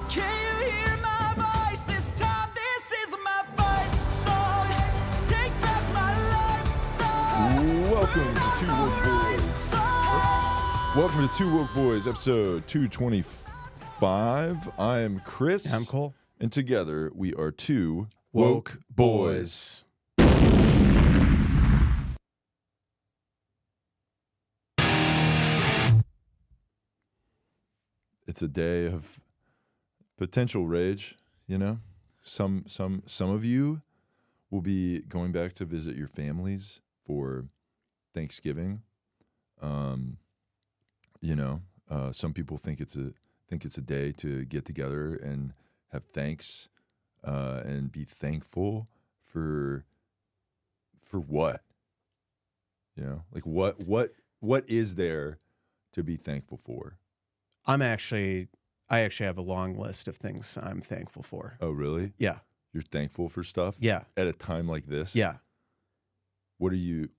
Can you hear my voice? This time this is my fight song. Take back my life song. Welcome to TooWokeBoys. Welcome to TooWokeBoys, episode 225. I am Chris. I'm Cole. And together we are two Woke boys. It's a day of potential rage, you know? Some of you will be going back to visit your families for Thanksgiving. Some people think it's a day to get together and have thanks and be thankful for what? You know, like what is there to be thankful for? I actually have a long list of things I'm thankful for. Oh, really? Yeah. You're thankful for stuff? Yeah. At a time like this? Yeah. What are you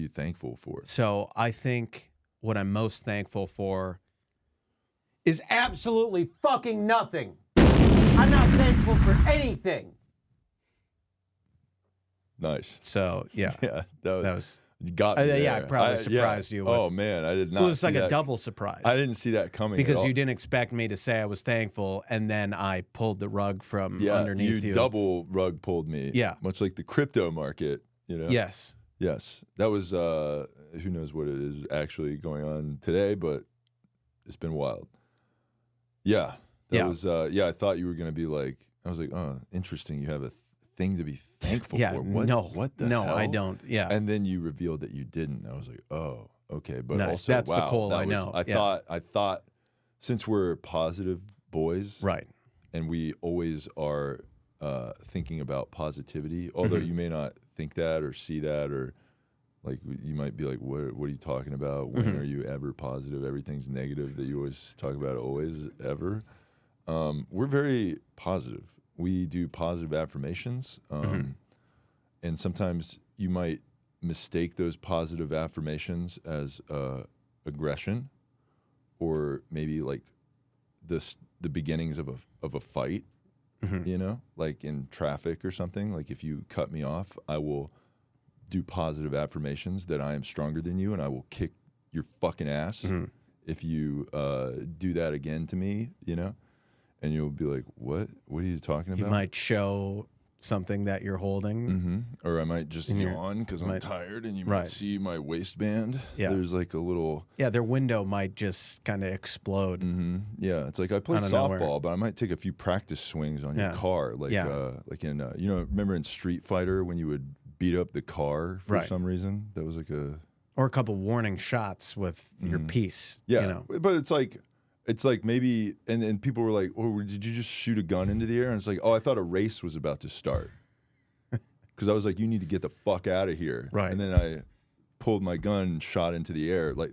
thankful for? So I think what I'm most thankful for is absolutely fucking nothing. I'm not thankful for anything. Nice. So yeah. Yeah. That was you got me yeah, I there. probably surprised you. Oh man, I did not. It was see like that. a double surprise. I didn't see that coming because at all. you didn't expect me to say I was thankful, and then I pulled the rug from underneath you. Double rug pulled me. Yeah. Much like the crypto market, you know. Yes. Yes. That was who knows what it is actually going on today, but it's been wild. Yeah. That was I thought you were going to be like, I was like, oh, interesting. You have a thing to be thankful for. What? No. What the No, hell? I don't. Yeah. And then you revealed that you didn't. I was like, oh, okay. But Nice. also, That's the wow, Cole that I was- know. I thought since we're positive boys, Right. and we always are thinking about positivity, although you may not think that or see that, or like you might be like, what are you talking about? When are you ever positive? Everything's negative that you always talk about, always, ever. We're very positive. We do positive affirmations, and sometimes you might mistake those positive affirmations as aggression, or maybe like the beginnings of a fight. You know, like in traffic or something. Like if you cut me off, I will do positive affirmations that I am stronger than you, and I will kick your fucking ass if you do that again to me. You know. And you'll be like, what? What are you talking about? You might show something that you're holding. Or I might just yawn because I'm tired, and you might see my waistband. Yeah. There's like a little... Yeah, their window might just kind of explode. Yeah, it's like I play Out of softball, nowhere. but I might take a few practice swings on your car. Like, like in, remember in Street Fighter when you would beat up the car for some reason? That was like a... Or a couple warning shots with your piece. Yeah, You know? but it's like maybe, and people were like, oh, did you just shoot a gun into the air? And it's like, oh, I thought a race was about to start. Because I was like, you need to get the fuck out of here. Right. And then I pulled my gun and shot into the air. Like,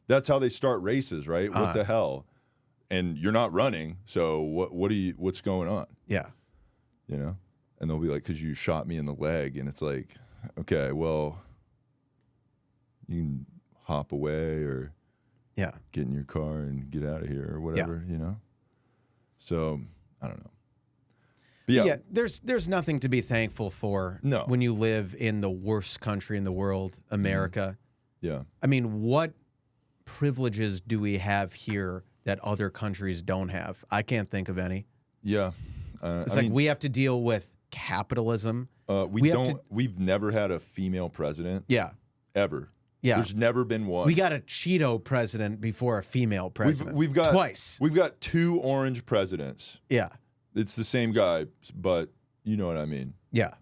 that's how they start races, right? What the hell? And you're not running, so what's going on? Yeah. You know? And they'll be like, because you shot me in the leg. And it's like, okay, well, you can hop away or... Yeah. Get in your car and get out of here or whatever, you know? So, I don't know. But yeah, there's nothing to be thankful for when you live in the worst country in the world, America. Yeah. I mean, what privileges do we have here that other countries don't have? I can't think of any. Yeah. It's we have to deal with capitalism. We've never had a female president. Yeah. Ever. Yeah. There's never been one. We got a Cheeto president before a female president. We've got twice. We've got two orange presidents. Yeah. It's the same guy, but you know what I mean. Yeah.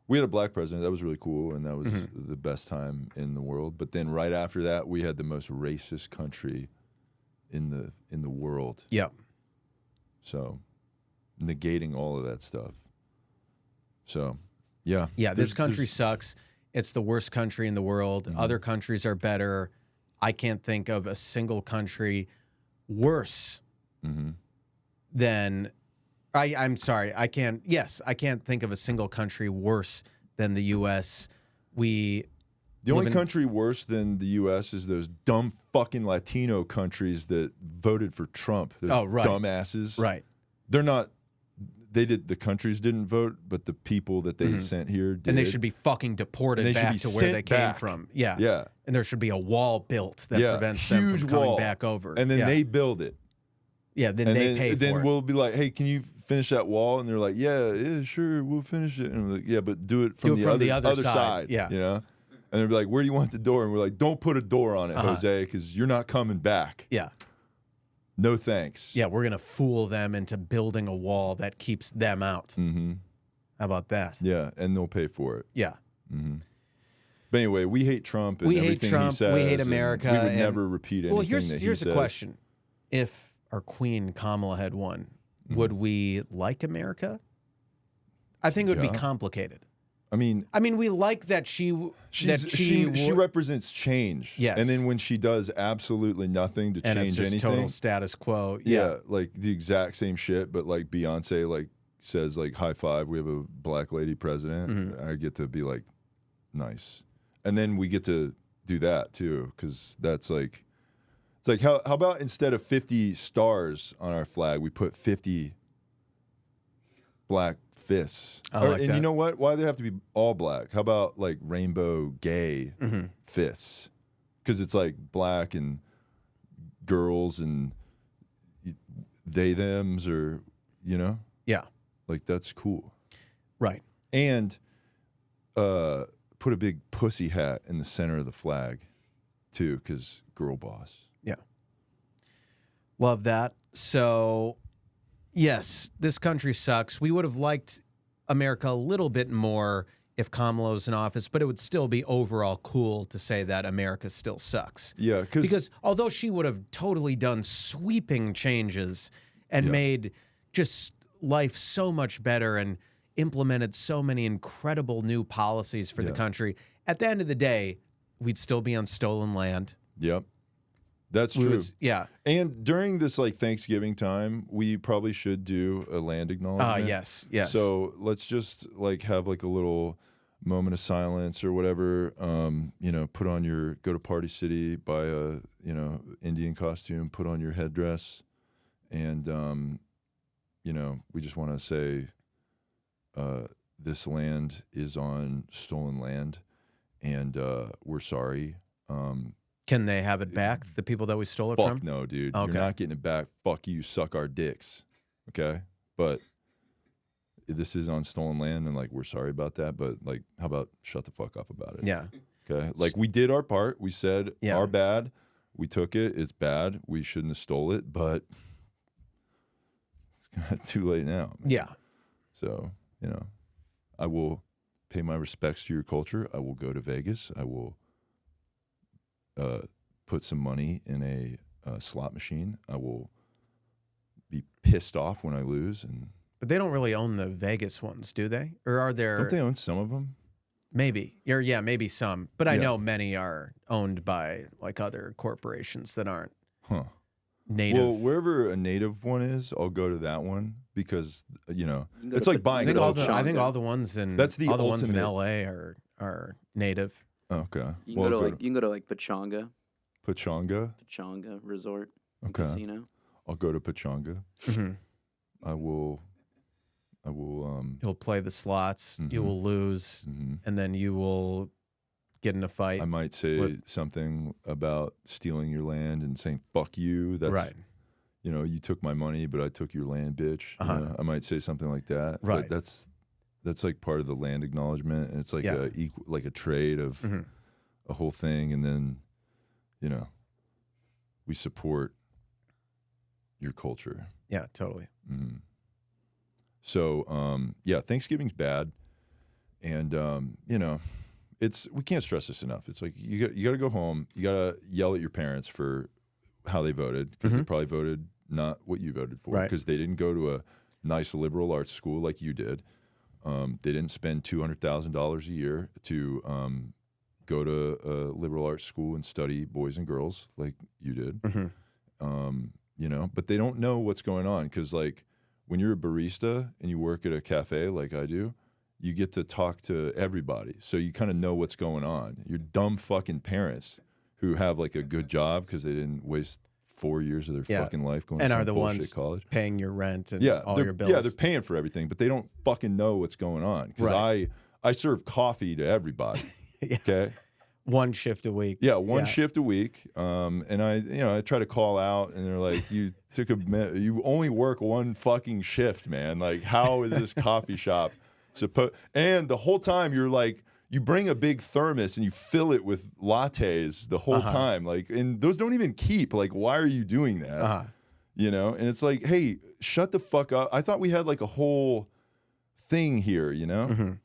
We had a black president. That was really cool, and that was the best time in the world. But then right after that, we had the most racist country in the world. Yep. So negating all of that stuff. So, yeah. Yeah, this country sucks. It's the worst country in the world. Other countries are better. I can't think of a single country worse than... I'm sorry. I can't think of a single country worse than the U.S. The only country worse than the U.S. is those dumb fucking Latino countries that voted for Trump. Those dumbasses. Right. they're not. The countries didn't vote, but the people that they sent here did. And they should be fucking deported back to where they came from. Yeah. Yeah. And there should be a wall built that prevents them from coming back over. And then they build it. Yeah, then they pay for it. Then we'll be like, hey, can you finish that wall? And they're like, yeah, sure, we'll finish it. And we're like, yeah, but do it from the other side. Yeah. You know? And they'll be like, where do you want the door? And we're like, don't put a door on it, Jose, because you're not coming back. Yeah. No thanks. Yeah, we're going to fool them into building a wall that keeps them out. Mm-hmm. How about that? Yeah, and they'll pay for it. Yeah. Mm-hmm. But anyway, we hate Trump and we hate everything Trump. he says. We hate America. We would never repeat anything that he says. Here's a question. If our queen Kamala had won, would we like America? I think it would be complicated. I mean, we like that she represents change. Yes. And then when she does absolutely nothing to and change it's just anything, total status quo. Yeah, like the exact same shit, but like Beyonce like says like high five, we have a black lady president. I get to be like nice. And then we get to do that too, because that's like it's like how about instead of 50 stars on our flag, we put 50 black fists. And you know what? Why do they have to be all black? How about like rainbow gay fists? Because it's like black and girls and they thems, or Yeah. like that's cool. Right. And put a big pussy hat in the center of the flag too, because girl boss. Yeah. Love that. So yes, this country sucks. We would have liked America a little bit more if Kamala was in office, but it would still be overall cool to say that America still sucks. Yeah, because although she would have totally done sweeping changes and made just life so much better and implemented so many incredible new policies for the country, at the end of the day, we'd still be on stolen land. Yep. That's true. Yeah. And during this like Thanksgiving time, we probably should do a land acknowledgement. Yes. So let's just like have like a little moment of silence or whatever. Put on go to Party City, buy a Indian costume, put on your headdress, and we just want to say this land is on stolen land, and we're sorry. Can they have it back, the people that we stole it Fuck from? no, dude. Okay. You're not getting it back. Fuck you, suck our dicks. Okay? But this is on stolen land, and, like, we're sorry about that, but, like, how about shut the fuck up about it? Yeah. Okay? Like, we did our part. We said our bad. We took it. It's bad. We shouldn't have stole it, but it's kind of too late now. Man. Yeah. So, I will pay my respects to your culture. I will go to Vegas. I will put some money in a slot machine. I will be pissed off when I lose. But they don't really own the Vegas ones, do they? Or are there? Don't they own some of them? Maybe. Yeah, maybe some. But I know many are owned by like other corporations that aren't native. Well, wherever a native one is, I'll go to that one because it's like buying. I think all the ones in ones in ultimate. LA are native. Okay. You can go to Pechanga Resort. Okay. Casino. I'll go to Pechanga. Mm-hmm. I will. You'll play the slots. You will lose, and then you will get in a fight. I might say something about stealing your land and saying "fuck you." That's right. You took my money, but I took your land, bitch. I might say something like that. Right. But that's like part of the land acknowledgement, and it's like a trade of a whole thing, and then we support your culture. Yeah, totally. Mm-hmm. So Thanksgiving's bad, and we can't stress this enough. It's like you got to go home. You got to yell at your parents for how they voted because they probably voted not what you voted for because they didn't go to a nice liberal arts school like you did. They didn't spend $200,000 a year to go to a liberal arts school and study boys and girls like you did. But they don't know what's going on because, like, when you're a barista and you work at a cafe like I do, you get to talk to everybody. So you kind of know what's going on. Your dumb fucking parents who have, like, a good job because they didn't waste 4 years of their fucking life going and to are some the bullshit ones college. paying your rent and all they're, your bills. Yeah, they're paying for everything, but they don't fucking know what's going on. Because I serve coffee to everybody. Okay. One shift a week. Yeah, one shift a week. And I try to call out, and they're like, "You you only work one fucking shift, man. Like, how is this coffee shop supposed?" And the whole time you're like, you bring a big thermos and you fill it with lattes the whole time, like, and those don't even keep. Like, why are you doing that? You know, and it's like, hey, shut the fuck up. I thought we had like a whole thing here, you know.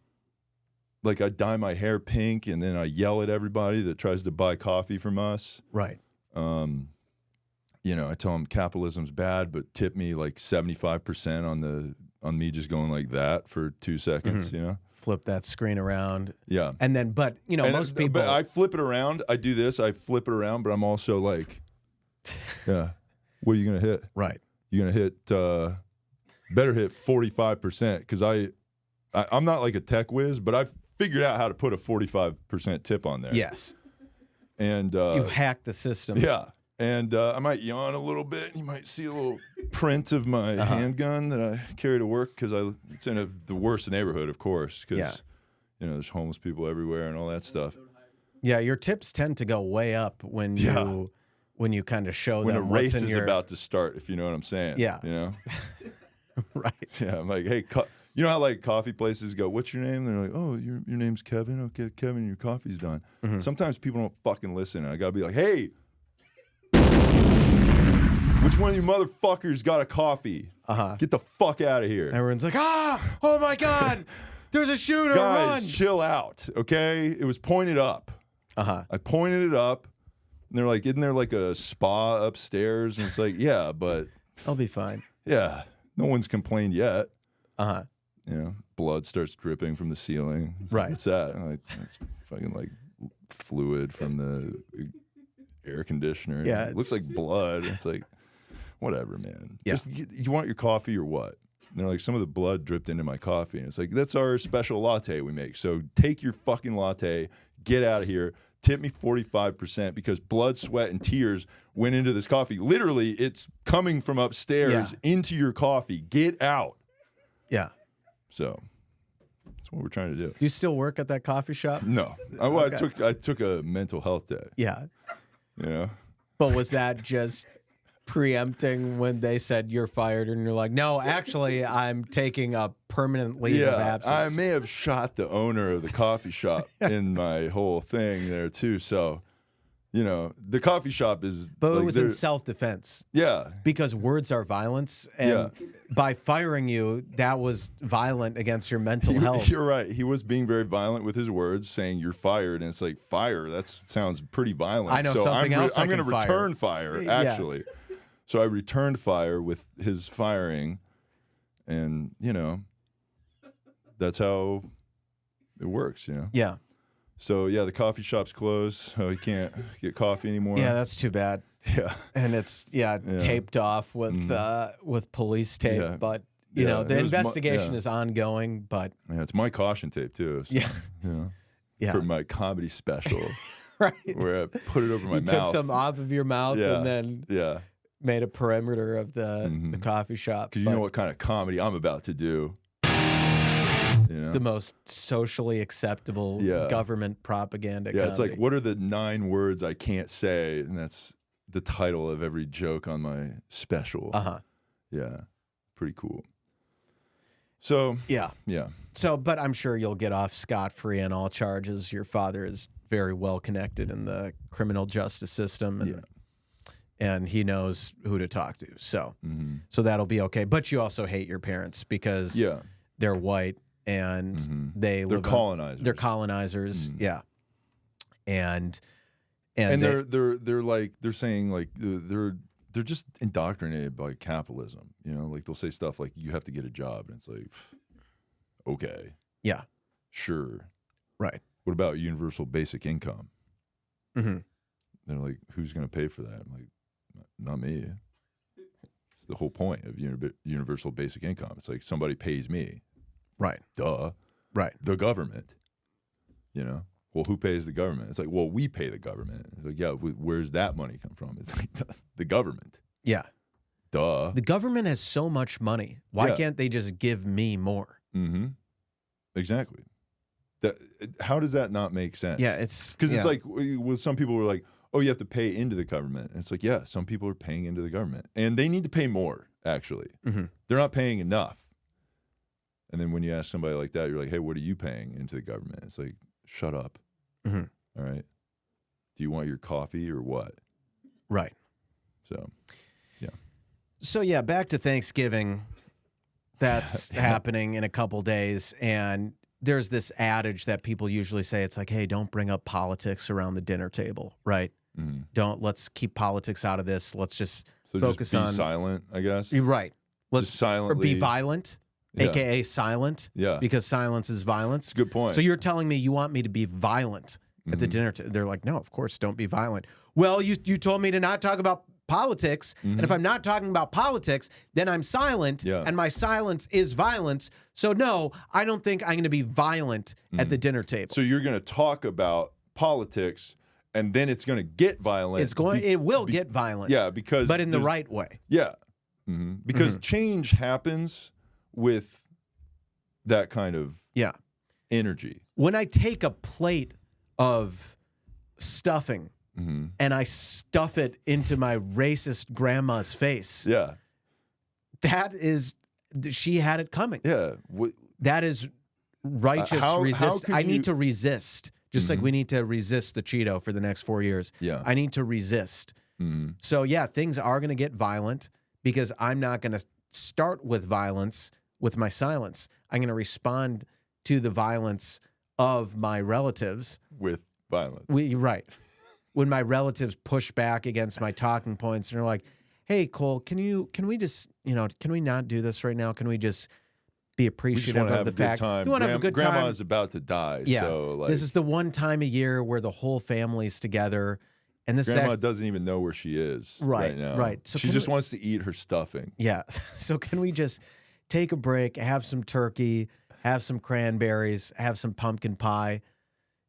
Like I dye my hair pink and then I yell at everybody that tries to buy coffee from us. Right. You know, I tell them capitalism's bad, but tip me like 75% on me just going like that for 2 seconds, you know? Flip that screen around. Yeah. And then, but, you know, most people. But I flip it around. I do this. I flip it around, but I'm also like, yeah, what are you going to hit? Right. You're going to hit, better hit 45% because I'm not like a tech whiz, but I've figured out how to put a 45% tip on there. Yes. And you hack the system. Yeah. And I might yawn a little bit, and you might see a little print of my handgun that I carry to work because it's in the worst neighborhood, of course, because you know there's homeless people everywhere and all that stuff. Yeah, your tips tend to go way up when you kind of show when them a race what's in is about to start, if you know what I'm saying. Yeah. You know. Right. Yeah. I'm like, hey, you know how like coffee places go, "What's your name?" They're like, "Oh, your name's Kevin. Okay, Kevin, your coffee's done." Sometimes people don't fucking listen, and I gotta be like, "Hey, which one of you motherfuckers got a coffee? Get the fuck out of here." Everyone's like, oh my God, there's a shooter, Guys, run. chill out, okay? It was pointed up. I pointed it up, and they're like, "Isn't there like a spa upstairs?" And it's like, yeah, but I'll be fine. yeah, no one's complained yet. Uh-huh. You know, blood starts dripping from the ceiling. It's like, Right. what's that? I'm like, that's fucking like fluid from the air conditioner. Yeah, It looks like blood. It's like, whatever, man. Yeah. Just you want your coffee or what? And they're like, some of the blood dripped into my coffee. And it's like, that's our special latte we make. So take your fucking latte, get out of here, tip me 45% because blood, sweat, and tears went into this coffee. Literally, it's coming from upstairs into your coffee. Get out. Yeah. So that's what we're trying to do. Do you still work at that coffee shop? No. I took a mental health day. Yeah. You know? But was that just preempting when they said you're fired and you're like, no, actually, I'm taking a permanent leave of absence? I may have shot the owner of the coffee shop in my whole thing there too. So, you know, the coffee shop is. But like, it was in self-defense. Yeah. Because words are violence. And by firing you, that was violent against your mental health. You're right. He was being very violent with his words, saying you're fired. And it's like, fire, that sounds pretty violent. I know so something else I'm I going to can fire. return fire, actually. So I returned fire with his firing. And, you know, that's how it works, you know? Yeah. So, yeah, the coffee shop's closed, so we can't get coffee anymore. Yeah, that's too bad. Yeah. And it's taped off with police tape, Yeah. but you know the it was investigation is ongoing. But yeah, it's my caution tape too. So, you know, for my comedy special, right, where I put it over my you mouth. took some off of your mouth and then made a perimeter of the coffee shop. Because you know what kind of comedy I'm about to do. You know? The most socially acceptable government propaganda. Yeah, comedy. it's like, what are the 9 words I can't say? And that's the title of every joke on my special. Yeah, pretty cool. So yeah. So, but I'm sure you'll get off scot-free on all charges. Your father is very well connected in the criminal justice system, and he knows who to talk to. So, so that'll be okay. But you also hate your parents because they're white and they're colonizers. They're colonizers, and they're like they're saying like they're just indoctrinated by capitalism. You know, like they'll say stuff like you have to get a job, and it's like, okay, sure, right. What about universal basic income? They're like, who's going to pay for that? I'm like, not me. It's the whole point of universal basic income. It's like somebody pays me. Right. Duh. Right. The government. You know? well, who pays the government? It's like, well, we pay the government. It's like, yeah, where's that money come from? It's like the government. Yeah. Duh. The government has so much money. Why can't they just give me more? Mm-hmm. Exactly. How does that not make sense? Yeah, it's because it's like, well, some people were like, oh, you have to pay into the government. And it's like, yeah, some people are paying into the government, and they need to pay more. Actually, they're not paying enough. And then when you ask somebody like that, you're like, hey, what are you paying into the government? It's like, shut up. All right. Do you want your coffee or what? Right. So, yeah. So, yeah, back to Thanksgiving. That's happening in a couple days. And there's this adage that people usually say. It's like, hey, don't bring up politics around the dinner table, right? Let's keep politics out of this. Let's just focus on. Just be silent, I guess. You're right. Let's just silently. Or be violent, a.k.a. silent. Yeah. Because silence is violence. Good point. So you're telling me you want me to be violent at the dinner table. They're like, no, of course, don't be violent. Well, you told me to not talk about politics, and if I'm not talking about politics, then I'm silent, and my silence is violence. So no, I don't think I'm going to be violent at the dinner table. So you're going to talk about politics, and then it's going to get violent. It will get violent. Yeah, but in the right way. Yeah, because change happens with that kind of energy. When I take a plate of stuffing and I stuff it into my racist grandma's face, she had it coming. Yeah, that is righteous resist. I need to resist. Just like we need to resist the Cheeto for the next 4 years. Yeah. I need to resist. So, yeah, things are going to get violent because I'm not going to start with violence with my silence. I'm going to respond to the violence of my relatives. With violence. Right. When my relatives push back against my talking points and are like, hey, Cole, can we just, can we not do this right now? Can we just be appreciative of the fact you want to have a good time? Grandma's about to die. Yeah, so this is the one time a year where the whole family's together, and this Grandma doesn't even know where she is right now. Right, so she just wants to eat her stuffing. Yeah, so can we just take a break, have some turkey, have some cranberries, have some pumpkin pie,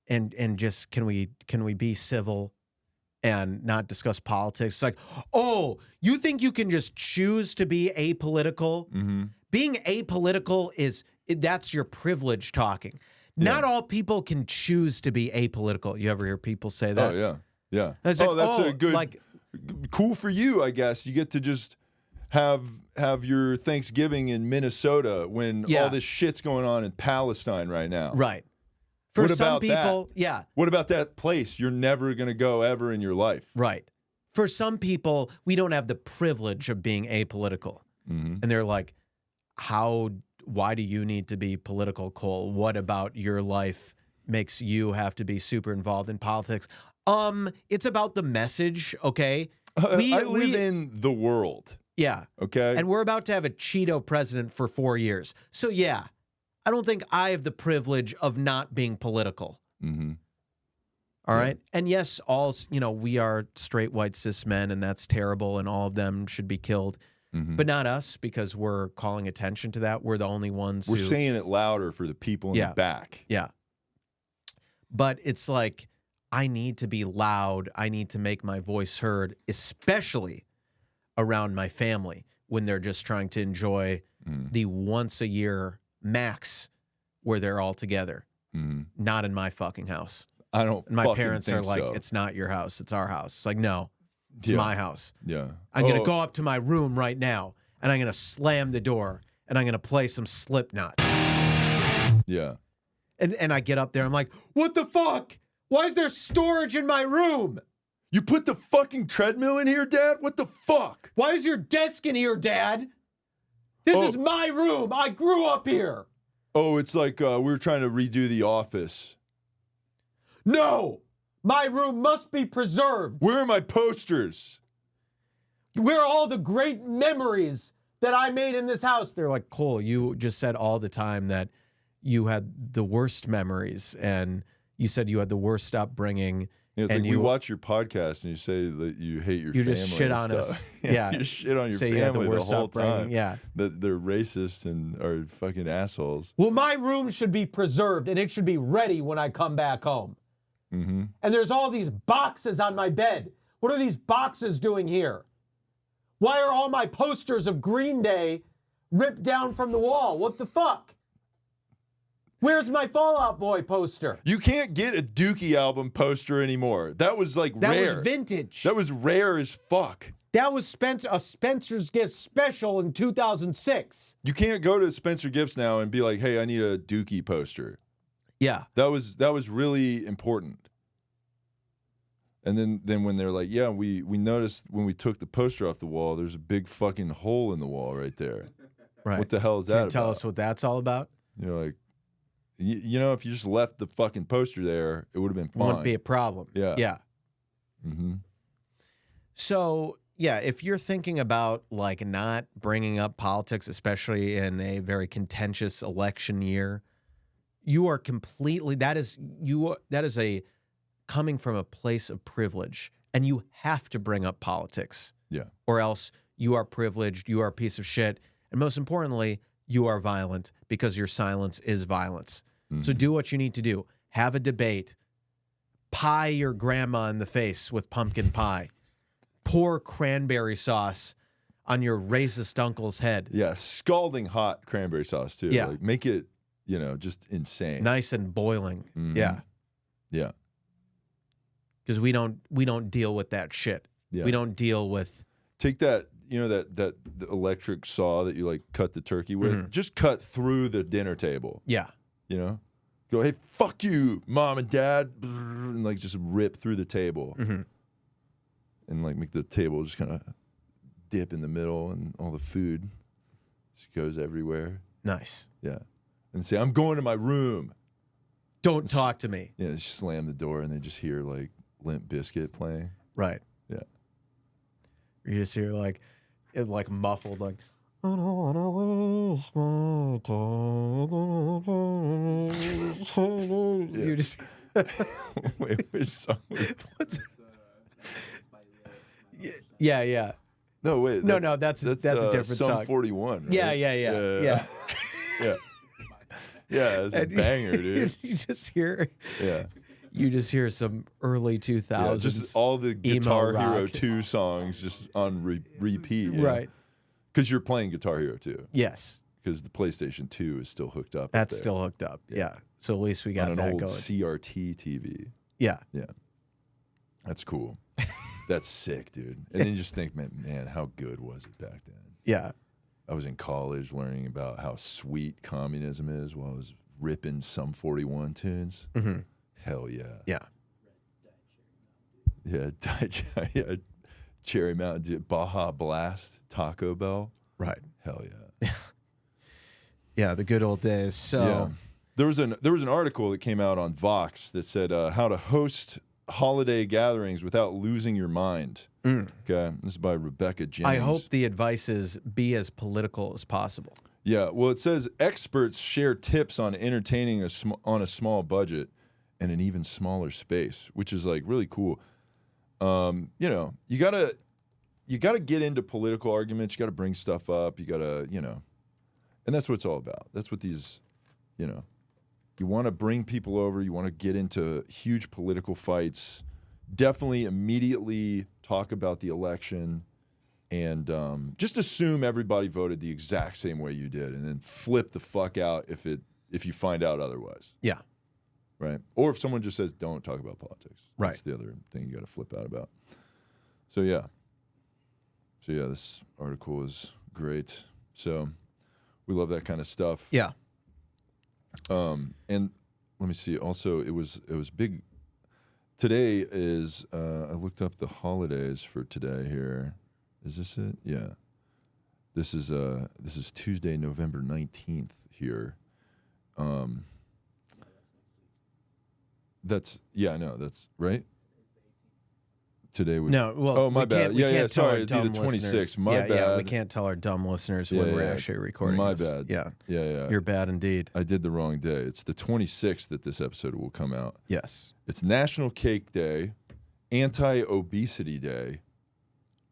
and just can we be civil and not discuss politics? It's like, oh, you think you can just choose to be apolitical? Being apolitical that's your privilege talking. Not all people can choose to be apolitical. You ever hear people say that? Oh, yeah. It's that's a good, cool for you, I guess. You get to just have your Thanksgiving in Minnesota when all this shit's going on in Palestine right now. Right. For some people, What about that place you're never going to go ever in your life? Right. For some people, we don't have the privilege of being apolitical. And they're like, why do you need to be political, Cole? What about your life makes you have to be super involved in politics? It's about the message, okay? I live in the world. Yeah. Okay. And we're about to have a Cheeto president for 4 years. So, yeah, I don't think I have the privilege of not being political. All right? And yes, we are straight white cis men, and that's terrible, and all of them should be killed. But not us, because we're calling attention to that. We're the only ones We're saying it louder for the people in the back. Yeah. But it's like, I need to be loud. I need to make my voice heard, especially around my family when they're just trying to enjoy the once a year max where they're all together. Not in my fucking house. I don't. My parents are like, so. it's not your house. It's our house. It's like, no. It's my house. Yeah. I'm going to go up to my room right now, and I'm going to slam the door, and I'm going to play some Slipknot. Yeah. And I get up there, I'm like, what the fuck? Why is there storage in my room? You put the fucking treadmill in here, Dad? What the fuck? Why is your desk in here, Dad? This is my room. I grew up here. Oh, it's like we were trying to redo the office. No! My room must be preserved. Where are my posters? Where are all the great memories that I made in this house? They're like, Cole, you just said all the time that you had the worst memories, and you said you had the worst upbringing. Yeah, it's and like we watch your podcast and you say that you hate your family. You just shit on us. Yeah. You shit on your say family the whole time. Yeah. That they're racist and are fucking assholes. Well, my room should be preserved, and it should be ready when I come back home. And there's all these boxes on my bed. What are these boxes doing here? Why are all my posters of Green Day ripped down from the wall? What the fuck? Where's my Fall Out Boy poster? You can't get a Dookie album poster anymore. That was like That rare. was vintage. That was rare as fuck. That was a Spencer's Gift special in 2006. You can't go to Spencer Gifts now and be like, "Hey, I need a Dookie poster." Yeah. That was really important. And then when they're like, "Yeah, we noticed when we took the poster off the wall, there's a big fucking hole in the wall right there." Right. What the hell is that Can you tell about? us what that's all about? You're like, you know, if you just left the fucking poster there, it would have been fine. Wouldn't be a problem. Yeah. Yeah. Mm-hmm. So, yeah, if you're thinking about like not bringing up politics, especially in a very contentious election year, you are completely that is a coming from a place of privilege, and you have to bring up politics. Yeah. Or else you are privileged, you are a piece of shit, and most importantly, you are violent because your silence is violence. So do what you need to do. Have a debate. Pie your grandma in the face with pumpkin pie. Pour cranberry sauce on your racist uncle's head. Yeah, scalding hot cranberry sauce too. Yeah. Like, make it, you know, just insane. Nice and boiling. Mhm. Yeah. Yeah. Because we don't deal with that shit. Yeah. We don't deal with Take that, you know, that the electric saw that you like cut the turkey with. Mm-hmm. Just cut through the dinner table. yeah. You know, go, "Hey, fuck you, mom and dad," and like just rip through the table, Mhm. and like make the table just kind of dip in the middle, and all the food just goes everywhere. Nice. Yeah, and say, "I'm going to my room." Don't talk to me. Yeah, just slam the door, and they just hear like Limp Bizkit playing. Right. Yeah. You just hear like it like muffled like I don't wanna waste my time. You just Wait, which song? what's yeah. No, wait. No, that's a different Sum song. 41. Right? Yeah. Yeah. Yeah, it's a And banger, dude. You just hear Yeah. you just hear some early 2000s. Yeah, just all the emo Guitar Hero rock. 2 songs just on repeat. You know? Right. Because you're playing Guitar Hero 2. Yes. Because the PlayStation 2 is still hooked up. That's there still hooked up. Yeah. So at least we got on an that old going. CRT TV. Yeah. Yeah. That's cool. That's sick, dude. And then you just think, man, how good was it back then? Yeah. I was in college learning about how sweet communism is while I was ripping Sum 41 tunes. Mm-hmm. Hell yeah. Yeah. Yeah, yeah. Cherry Mountain Dew, Baja Blast, Taco Bell. Right. Hell yeah. Yeah, the good old days. So Yeah. There was an article that came out on Vox that said how to host holiday gatherings without losing your mind. Okay, this is by Rebecca Jennings. I hope the advice is be as political as possible. Yeah, well, it says experts share tips on entertaining on a small budget and an even smaller space, which is like really cool. You know, you gotta get into political arguments. You gotta bring stuff up. You gotta, you know, and that's what it's all about. That's what these, you know, you want to bring people over. You want to get into huge political fights. Definitely immediately talk about the election. And just assume everybody voted the exact same way you did, and then flip the fuck out if you find out otherwise. Yeah. Right. Or if someone just says, "Don't talk about politics." Right. That's the other thing you got to flip out about. So yeah. This article is great. So we love that kind of stuff. Yeah. And let me see. Also, it was big. Today is I looked up the holidays for today here. Is this it? Yeah. This is Tuesday, November 19th here. That's right. Today would No, well, oh my we bad. Can't, we Yeah, can't tell sorry, our it'd be the dumb 26th. listeners. My Yeah, bad. we can't tell our dumb listeners Yeah, when we're yeah. actually recording. My this. bad. Yeah, Yeah. you're bad indeed. I did the wrong day. It's the 26th that this episode will come out. Yes. It's National Cake Day, Anti-Obesity Day.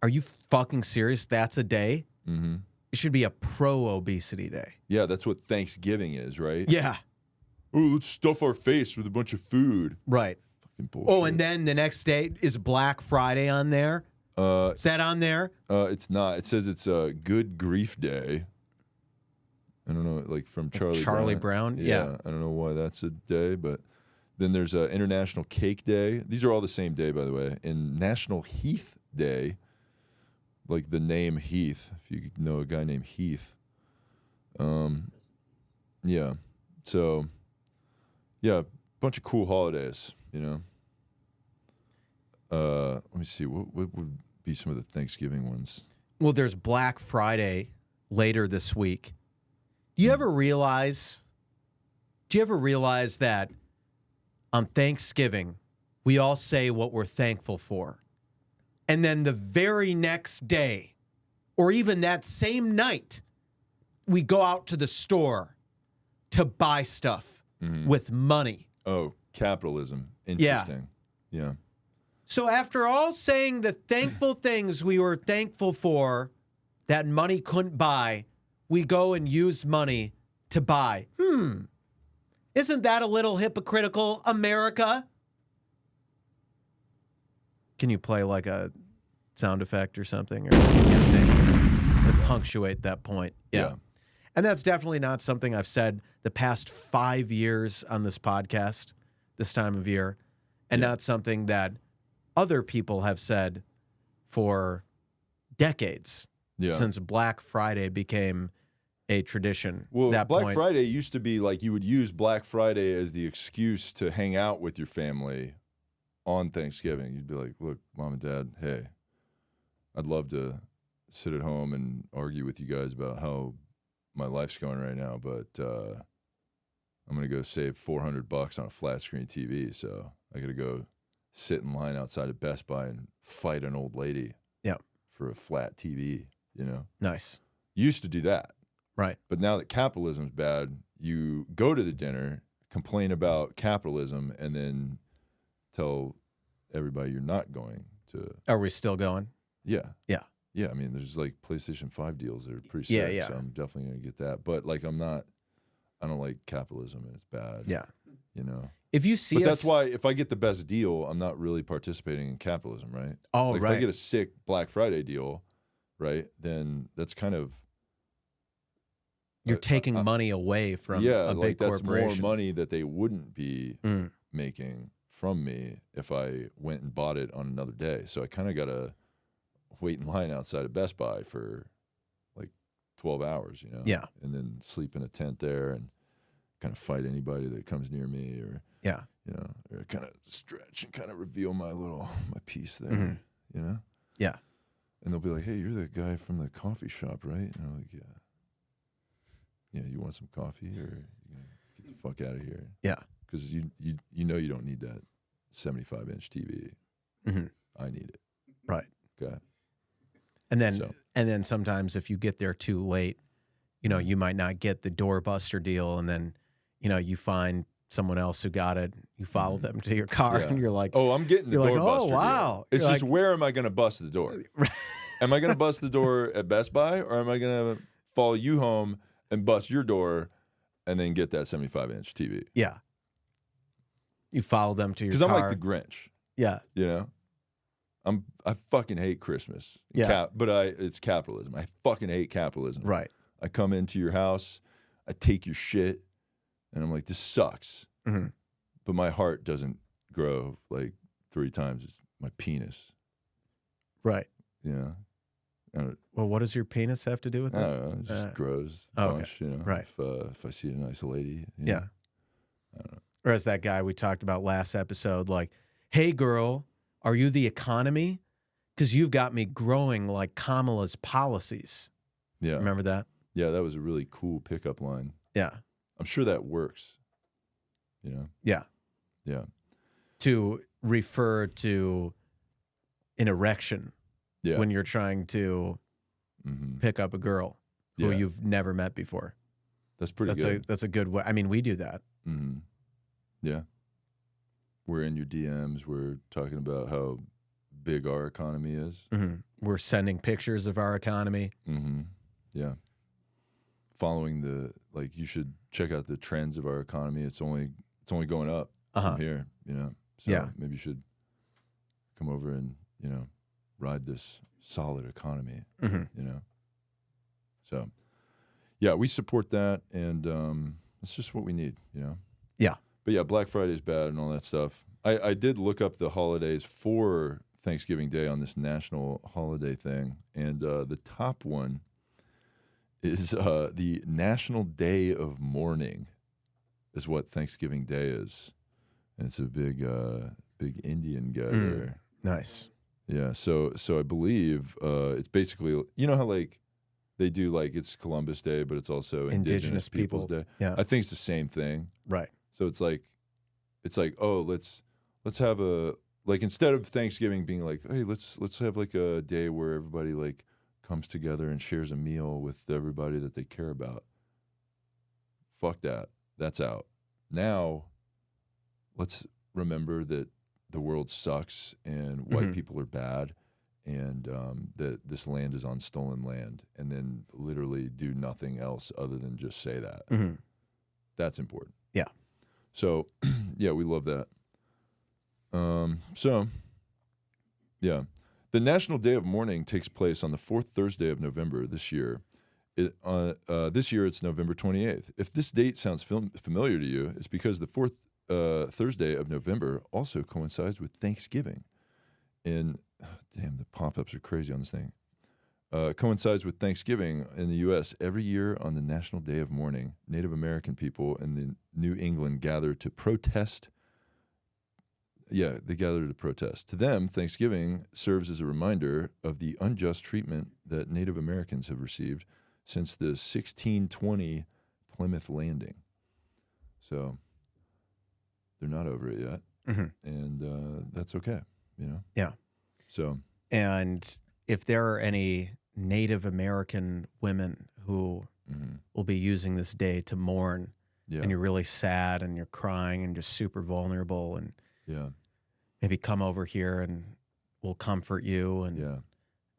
Are you fucking serious? That's a day? Mm-hmm. It should be a pro-obesity day. Yeah, that's what Thanksgiving is, right? Yeah. Oh, let's stuff our face with a bunch of food. Right. bullshit. Oh, and then the next day is Black Friday on there. Is that on there? It's not. It says it's a Good Grief Day. I don't know, like from Charlie Brown? Yeah. I don't know why that's a day, but then there's International Cake Day. These are all the same day, by the way. And National Heath Day, like the name Heath, if you know a guy named Heath. Yeah. So, yeah, bunch of cool holidays, you know. Let me see. What would be some of the Thanksgiving ones? Well, there's Black Friday later this week. Do you ever realize that on Thanksgiving, we all say what we're thankful for? And then the very next day, or even that same night, we go out to the store to buy stuff with money. Oh, capitalism. Interesting. Yeah. So after all saying the thankful things we were thankful for that money couldn't buy, we go and use money to buy. Isn't that a little hypocritical, America? Can you play like a sound effect or something or anything to punctuate that point? Yeah. And that's definitely not something I've said the past 5 years on this podcast this time of year, and not something that other people have said for decades since Black Friday became a tradition. Well, Black Friday used to be like you would use Black Friday as the excuse to hang out with your family on Thanksgiving. You'd be like, look, Mom and Dad, hey, I'd love to sit at home and argue with you guys about how my life's going right now, but I'm going to go save $400 on a flat screen TV, so I got to go sit in line outside of Best Buy and fight an old lady for a flat TV, you know? Nice. Used to do that. Right. But now that capitalism's bad, you go to the dinner, complain about capitalism, and then tell everybody you're not going to. Are we still going? Yeah. Yeah. Yeah, I mean, there's like PlayStation 5 deals that are pretty sick, so I'm definitely going to get that. But like, I don't like capitalism, and it's bad. Yeah. You know? If you see But that's why if I get the best deal, I'm not really participating in capitalism, right? Oh, like right. If I get a sick Black Friday deal, right, then that's kind of... You're taking money away from a big corporation. That's more money that they wouldn't be making from me if I went and bought it on another day. So I kind of got to wait in line outside of Best Buy for like 12 hours, you know? Yeah. And then sleep in a tent there and kind of fight anybody that comes near me or, you know, or kind of stretch and kind of reveal my piece there, you know? Yeah. And they'll be like, hey, you're the guy from the coffee shop, right? And I'm like, yeah. Yeah, you want some coffee or you know, get the fuck out of here? Yeah. Because you know you don't need that 75-inch TV. I need it. Right. Okay. And then sometimes if you get there too late, you know, you might not get the doorbuster deal, and then, you know, you find someone else who got it. You follow them to your car, and you're like, oh, I'm getting the doorbuster oh, wow. deal. It's You're just like, where am I going to bust the door? Am I going to bust the door at Best Buy, or am I going to follow you home and bust your door and then get that 75-inch TV? Yeah. You follow them to your car. Because I'm like the Grinch. Yeah. You know? I fucking hate Christmas. Yeah. But it's capitalism. I fucking hate capitalism. Right. I come into your house, I take your shit, and I'm like, this sucks. But my heart doesn't grow like 3 times my penis. Right. You know? Well, what does your penis have to do with I it? don't know. It just grows a bunch, you know? Right. If I see a nice lady. Yeah. I don't know. Or as that guy we talked about last episode, like, hey, girl, are you the economy? Because you've got me growing like Kamala's policies. Yeah. Remember that? Yeah, that was a really cool pickup line. Yeah. I'm sure that works. You know? Yeah. Yeah. To refer to an erection when you're trying to pick up a girl who you've never met before. That's pretty good. That's a good way. I mean, we do that. Yeah. We're in your DMs. We're talking about how big our economy is. We're sending pictures of our economy. Yeah. Following you should check out the trends of our economy. It's only going up from here, you know. So Yeah. maybe you should come over and, ride this solid economy, So, yeah, we support that, and it's just what we need, Yeah. But yeah, Black Friday is bad and all that stuff. I did look up the holidays for Thanksgiving Day on this national holiday thing, and the top one is the National Day of Mourning is what Thanksgiving Day is. And it's a big Indian guy there. Nice. Yeah, so I believe it's basically, how like they do like it's Columbus Day, but it's also Indigenous Peoples Day. Yeah. I think it's the same thing. Right. So it's like, oh, let's have like instead of Thanksgiving being like, hey, let's have like a day where everybody like comes together and shares a meal with everybody that they care about. Fuck that. That's out. Now, let's remember that the world sucks and white people are bad and that this land is on stolen land, and then literally do nothing else other than just say that. That's important. Yeah. So, yeah, we love that. So, yeah. The National Day of Mourning takes place on the fourth Thursday of November this year. This year, it's November 28th. If this date sounds familiar to you, it's because the fourth Thursday of November also coincides with Thanksgiving. And, damn, the pop-ups are crazy on this thing. Coincides with Thanksgiving in the U.S. Every year on the National Day of Mourning, Native American people in the New England gather to protest. Yeah, they gather to protest. To them, Thanksgiving serves as a reminder of the unjust treatment that Native Americans have received since the 1620 Plymouth Landing. So they're not over it yet, and that's okay, Yeah. So, and if there are any Native American women who will be using this day to mourn, yeah, and you're really sad and you're crying and just super vulnerable, and yeah, maybe come over here and we'll comfort you and yeah,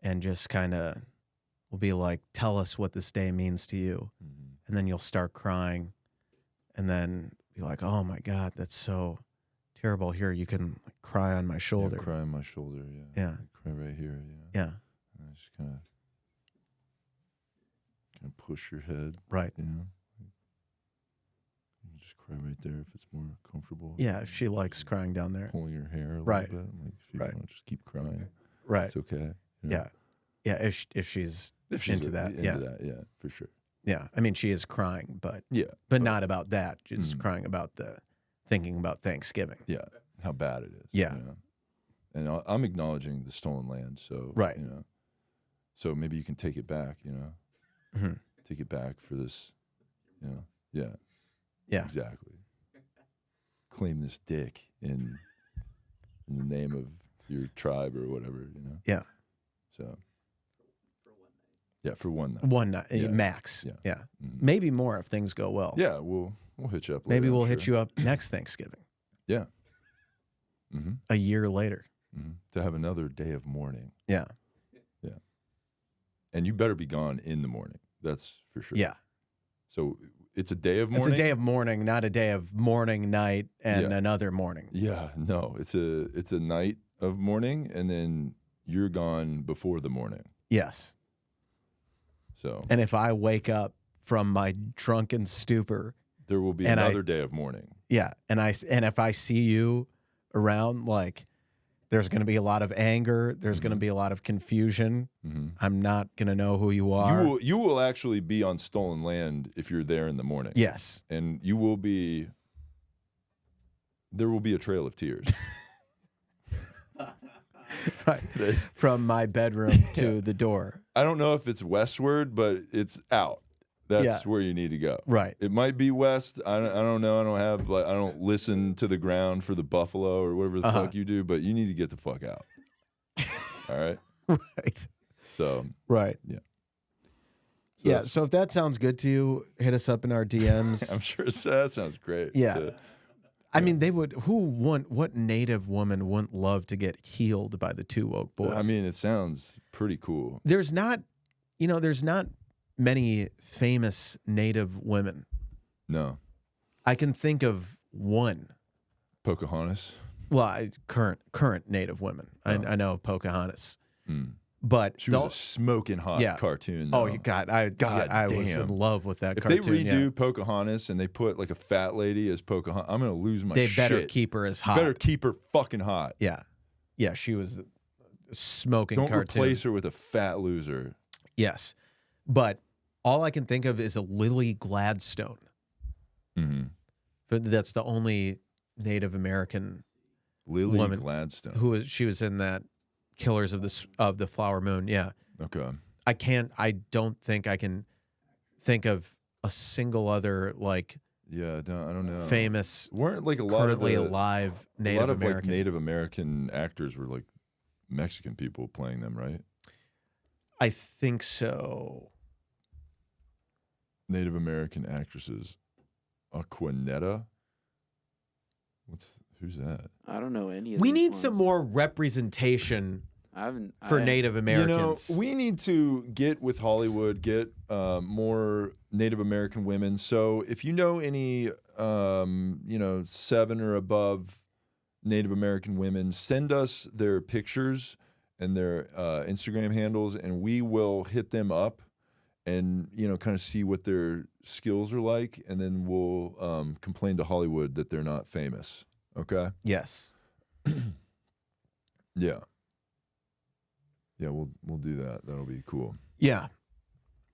and just kind of we'll be like, tell us what this day means to you. And then you'll start crying and then be like, oh my God, that's so terrible. Here, you can like, cry on my shoulder. yeah, cry on my shoulder, yeah, Yeah. Like, cry right here, Yeah. And I just kind of push your head, Right. You just cry right there if it's more comfortable. Yeah, if she likes crying down there. Pulling your hair a Right. little bit, like if you Right. want to just keep crying, Right. it's okay. Yeah. Yeah, if she's into that. into Yeah. that, yeah, for sure. Yeah. I mean, she is crying, but Yeah, not about that. She's crying about thinking about Thanksgiving. yeah, how bad it is. Yeah. And I'm acknowledging the stolen land, so Right. so maybe you can take it back, take it back for this, yeah, Yeah. exactly. Claim this dick in the name of your tribe or whatever, Yeah. So, yeah, for one night. One night, Yeah. max. Yeah. Yeah. Mhm. Maybe more if things go well. Yeah, we'll hit you up. Maybe later, we'll I'm hit sure. you up next Thanksgiving, Yeah. Mm-hmm. a year later. Mm-hmm. To have another day of mourning. Yeah. Yeah. And you better be gone in the morning. That's for sure. Yeah. So it's a day of mourning? It's a day of mourning, not a day of morning, night, and Yeah. another morning. Yeah, no. It's a night of mourning, and then you're gone before the morning. Yes. So And if I wake up from my drunken stupor, there will be and another day of mourning. yeah, and if I see you around, like, there's going to be a lot of anger. There's going to be a lot of confusion. I'm not going to know who you are. You will actually be on stolen land if you're there in the morning. Yes. And you will be. There will be a trail of tears. Right. From my bedroom to the door. I don't know if it's westward, but it's out. That's Yeah. where you need to go. Right. It might be west. I don't know. I don't listen to the ground for the buffalo or whatever the fuck you do, but you need to get the fuck out. All right. Right. So Right. yeah. Yeah. So if that sounds good to you, hit us up in our DMs. I'm sure that sounds great. Yeah. So, I mean, what Native woman wouldn't love to get healed by the TooWokeBoys? I mean, it sounds pretty cool. there's not many famous Native women. No. I can think of one. Pocahontas. Well, current Native women. I know of Pocahontas, but She was a smoking hot cartoon. Oh, though. God, I was in love with that If cartoon. they redo Pocahontas and they put like a fat lady as Pocahontas, I'm gonna lose my They shit. better keep her as hot. Better keep her fucking hot. Yeah, she was a smoking Don't cartoon. replace her with a fat loser. Yes, but all I can think of is a Lily Gladstone. Mm-hmm. That's the only Native American Lily woman Gladstone. she was in that Killers of the Flower Moon. Yeah. Okay. I don't think I can think of a single other like Yeah, I don't know. famous Weren't like a lot of currently the, alive a Native lot of American. like Native American actors were like Mexican people playing them, right? I think so. Native American actresses. Aquanetta? Who's that? I don't know any of We these need ones. some more representation I haven't for I- Native Americans. You know, we need to get with Hollywood, get more Native American women. So if you know any, 7 or above Native American women, send us their pictures and their Instagram handles, and we will hit them up and, kind of see what their skills are like, and then we'll complain to Hollywood that they're not famous. Okay? Yes. Yeah. Yeah, we'll do that. That'll be cool. Yeah.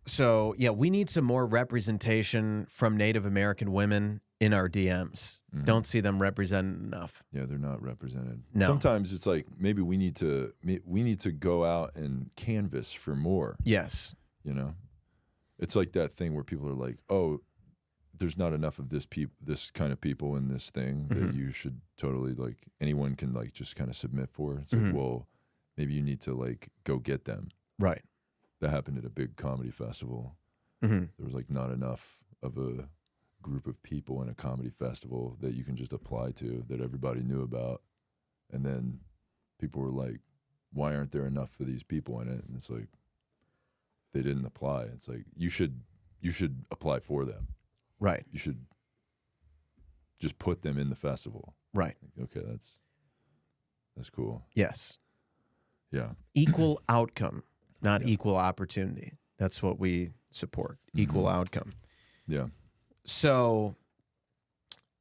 So, yeah, we need some more representation from Native American women in our DMs. Mm-hmm. Don't see them represented enough. Yeah, they're not represented. No. Sometimes it's like maybe we need to go out and canvas for more. Yes. It's like that thing where people are like, "Oh, there's not enough of this kind of people in this thing that you should totally like anyone can like just kind of submit for." It's like, well, maybe you need to like go get them. Right. That happened at a big comedy festival. Mm-hmm. There was like not enough of a group of people in a comedy festival that you can just apply to that everybody knew about, and then people were like, "Why aren't there enough for these people in it?" And it's like they didn't apply. It's like you should apply for them. Right. You should just put them in the festival. Right. Like, okay, that's cool. Yes. Yeah. Equal outcome, not equal opportunity. That's what we support. Equal outcome. Yeah. So,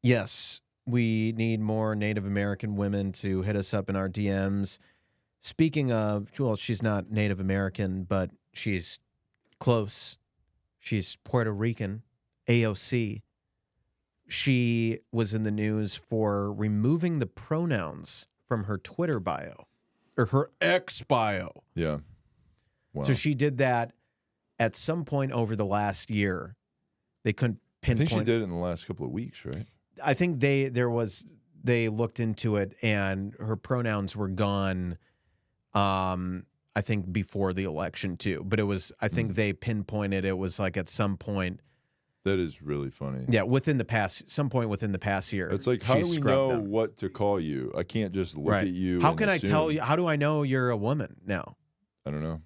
yes, we need more Native American women to hit us up in our DMs. Speaking of, well, she's not Native American, but she's close. She's Puerto Rican AOC. She was in the news for removing the pronouns from her Twitter bio, or her X bio. Yeah. Wow. So she did that at some point over the last year. They couldn't I pinpoint. think she did it in the last couple of weeks, right? I think they looked into it and her pronouns were gone. I think before the election too, but it was. I think they pinpointed it was like at some point. That is really funny. Yeah, some point within the past year. It's like, how she do we scrubbed know them. what to call you? I can't just look Right. at you. How and can I assume. tell you? How do I know you're a woman now? I don't know.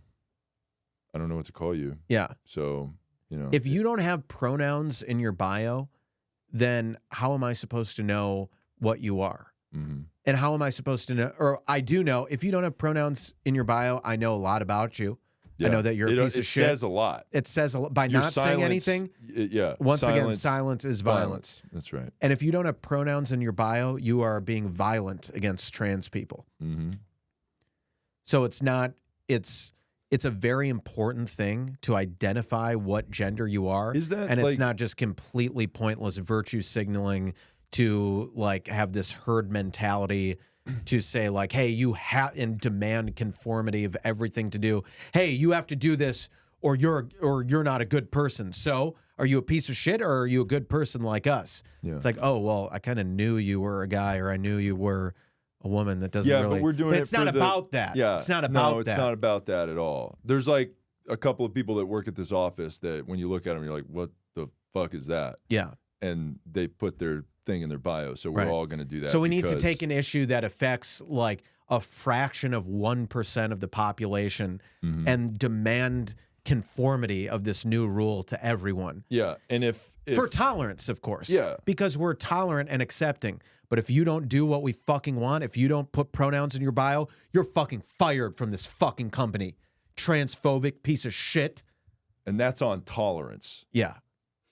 I don't know what to call you. Yeah. So, If you don't have pronouns in your bio, then how am I supposed to know what you are? Mm-hmm. And how am I supposed to know? Or I do know, if you don't have pronouns in your bio, I know a lot lot about you. Yeah. I know that you're a piece of shit. It says a lot. It says a lot. By Your not saying anything, once again, silence is violence. That's right. And if you don't have pronouns in your bio, you are being violent against trans people. Mm-hmm. So it's a very important thing to identify what gender you are. Is that, and it's like- not just completely pointless virtue signaling to like have this herd mentality to say like, hey, you have and demand conformity of everything to do. Hey, you have to do this or you're not a good person. So are you a piece of shit or are you a good person like us? Yeah. It's like, oh, well, I kind of knew you were a guy or I knew you were a woman. That doesn't really. But we're doing it's it not for about that. Yeah. It's not about No, it's that. not about that at all. There's like a couple of people that work at this office that when you look at them, you're like, what the fuck is that? Yeah. And they put their thing in their bio. So we're Right. all going to do that. So we need to because- take an issue that affects like a fraction of 1% of the population Mm-hmm. and demand conformity of this new rule to everyone. Yeah, and if For tolerance, of course. Yeah. Because we're tolerant and accepting. But if you don't do what we fucking want, if you don't put pronouns in your bio, you're fucking fired from this fucking company. Transphobic piece of shit. and that's on tolerance. Yeah.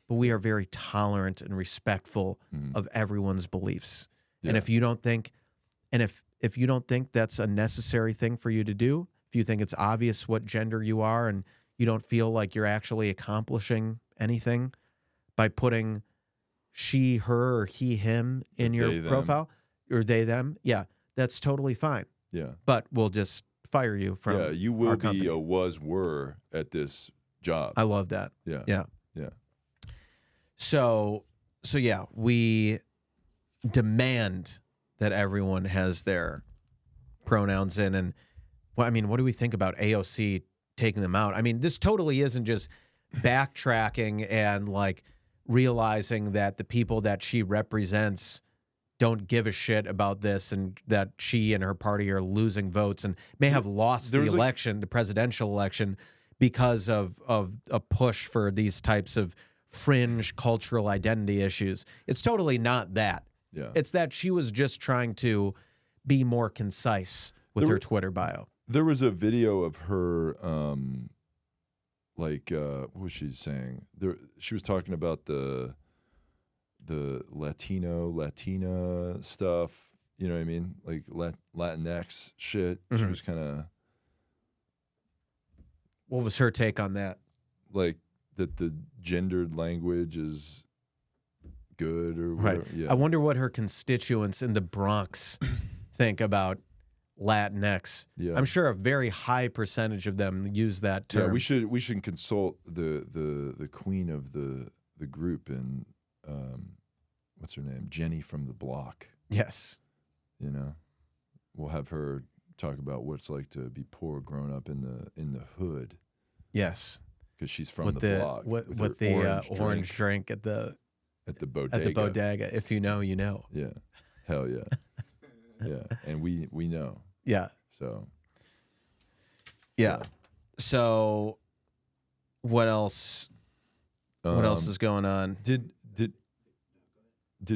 But we are very tolerant and respectful of everyone's beliefs. Yeah. And if you don't think, if you don't think that's a necessary thing for you to do, if you think it's obvious what gender you are and you don't feel like you're actually accomplishing anything by putting she, her, or he, him in your they, them. profile, or they, them, yeah, that's totally fine. Yeah. But we'll just fire you from Yeah, you will our be company. a were at this job. I love that. Yeah. Yeah. Yeah. So yeah, we demand that everyone has their pronouns in. And well, I mean, what do we think about AOC taking them out? I mean, this totally isn't just backtracking and like realizing that the people that she represents don't give a shit about this and that she and her party are losing votes and may have lost the election, the presidential election, because of a push for these types of fringe cultural identity issues. It's totally not that. Yeah. It's that she was just trying to be more concise with her Twitter bio. There was a video of her, what was she saying? She was talking about the Latina stuff. You know what I mean? Like Latinx shit. She was kind of. What was her take on that? Like that the gendered language is good or whatever. Right. Yeah. I wonder what her constituents in the Bronx think about Latinx. Yeah. I'm sure a very high percentage of them use that term. Yeah, we should consult the queen of the group and what's her name? Jenny from the block. Yes. You know, we'll have her talk about what it's like to be poor growing up in the hood. Yes. Because she's from with the block. With the orange drink at the bodega. At the bodega. If you know, you know. Yeah. Hell yeah. Yeah. And we know. Yeah. So. Yeah. So what else? What else is going on? Did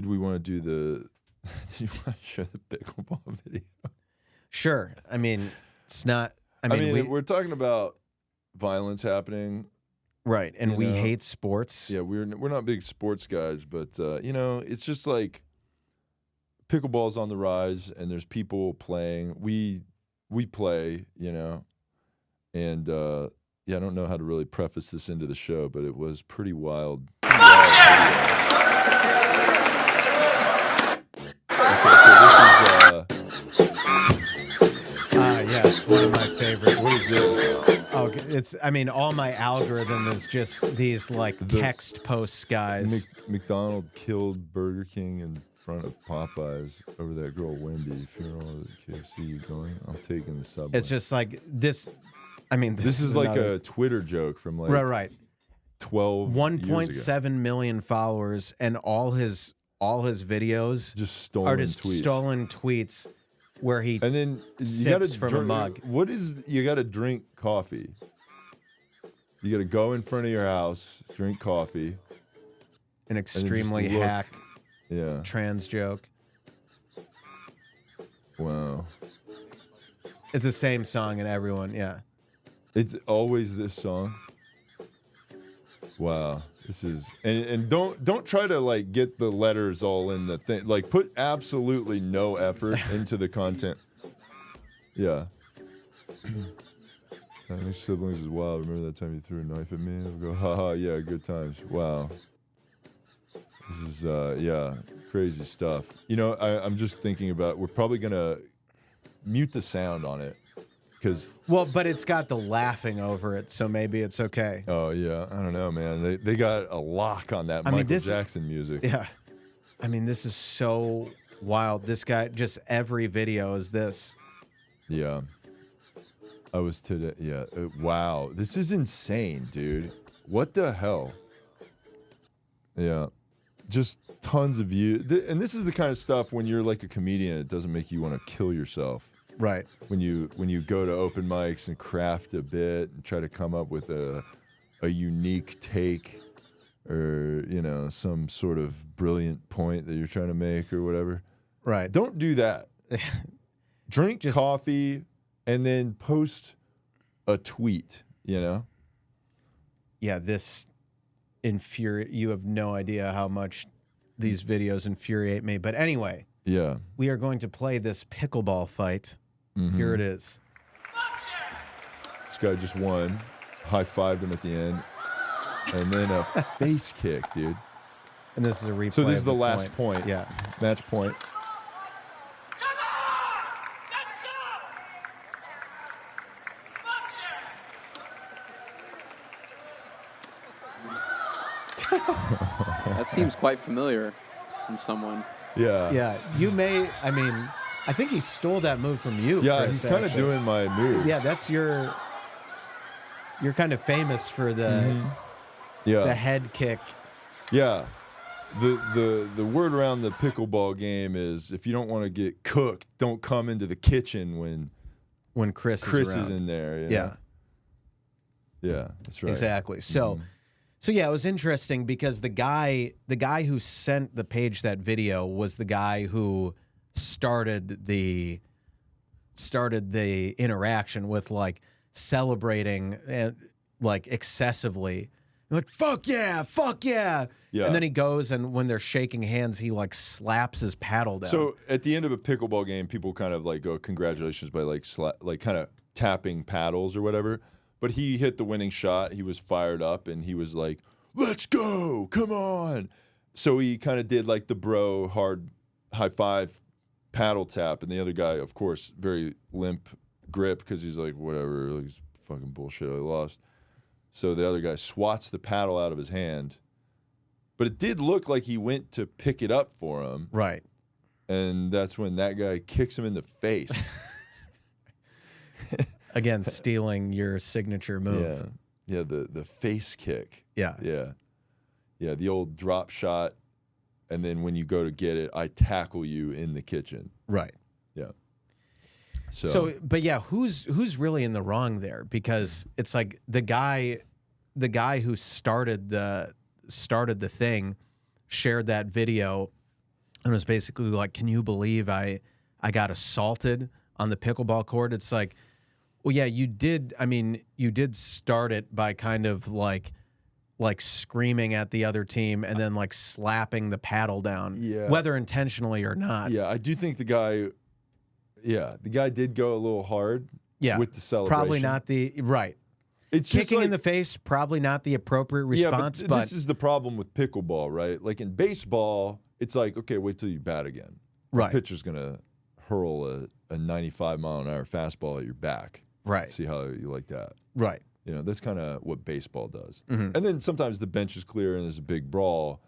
we want to do the? Did you want to show the pickleball video? Sure. I mean, it's not. I I mean, mean we're talking about violence happening, right? And we know? hate sports. Yeah, we're not big sports guys, but you know, it's just like pickleball's on the rise, and there's people playing. We play, you know, and yeah, I don't know how to really preface this into the show, but it was pretty wild. Yes, one of my favorite. What is this? Oh, it's. I mean, all my algorithm is just these like text posts, guys. McDonald killed Burger King in front of Popeyes over that girl Wendy. Funeral at KFC. You going? I'm taking the subway. It's just like this. I mean, this is like a Twitter joke from like right. 12 1.7 million followers, and all his videos just stolen are just tweets. stolen tweets where he and then you got sips from a mug. What is you got to drink coffee? You got to go in front of your house, drink coffee. An extremely look. hack Yeah. trans joke. Wow. It's the same song and everyone, yeah. It's always this song. Wow. This is and don't try to like get the letters all in the thing. Like put absolutely no effort into the content. Yeah. Having siblings is wild. Remember that time you threw a knife at me? I'll go, haha, yeah, good times. Wow. This is yeah, crazy stuff. You know, I'm just thinking about we're probably gonna mute the sound on it. Well, but it's got the laughing over it, so maybe it's okay. Oh yeah, I don't know, man. They got a lock on that Michael Jackson music. Yeah, I mean, this is so wild. This guy, just every video is this. Yeah, I was today. Yeah, wow, this is insane, dude. What the hell? Yeah, just tons of views, and this is the kind of stuff when you're like a comedian, it doesn't make you want to kill yourself. Right. When you go to open mics and craft a bit and try to come up with a unique take or, you know, some sort of brilliant point that you're trying to make or whatever. Right. Don't do that. Drink coffee and then post a tweet, you know? Yeah, this you have no idea how much these videos infuriate me. But anyway, Yeah. we are going to play this pickleball fight. Here it is. This guy just won. High-fived him at the end. And then a face kick, dude. And this is a replay. So this is of the last point. Yeah. Match point. Come on! Let's go! Fuck yeah! That seems quite familiar from someone. Yeah. Yeah. You may, I mean, I think he stole that move from you. Yeah, Chris, he's kind of actually. doing my moves. Yeah, that's you're kind of famous for the head kick. Yeah. The word around the pickleball game is if you don't want to get cooked, don't come into the kitchen when Chris is around. in there. You know? Yeah. Yeah, that's right. Exactly. So yeah, it was interesting because the guy who sent the page that video was the guy who started the interaction with like celebrating and like excessively. Like fuck yeah. Yeah. And then he goes and when they're shaking hands, he like slaps his paddle down. So at the end of a pickleball game, people kind of like go congratulations by like kind of tapping paddles or whatever. But he hit the winning shot. He was fired up and he was like, "Let's go, come on!" So he kind of did like the bro hard high five paddle tap, and the other guy, of course, very limp grip because he's like, "Whatever, like, it's fucking bullshit. I lost." So the other guy swats the paddle out of his hand, but it did look like he went to pick it up for him. right. And that's when that guy kicks him in the face. Again, stealing your signature move. Yeah, the face kick. Yeah. Yeah, the old drop shot, and then when you go to get it, I tackle you in the kitchen. Right. Yeah. So, but yeah, who's really in the wrong there? Because it's like the guy who started the thing shared that video and was basically like, "Can you believe I got assaulted on the pickleball court?" It's like, well, yeah, you did. I mean, you did start it by kind of like screaming at the other team and then like slapping the paddle down, whether intentionally or not. Yeah, I do think the guy did go a little hard. Yeah, with the celebration. Probably not the right. It's kicking just in the face, probably not the appropriate response. Yeah, but this is the problem with pickleball, right? Like in baseball, it's like, okay, wait till you bat again. Right. The pitcher's gonna hurl a 95-mile-an-hour fastball at your back. Right. See how you like that. Right. You know, that's kind of what baseball does. Mm-hmm. And then sometimes the bench is clear and there's a big brawl.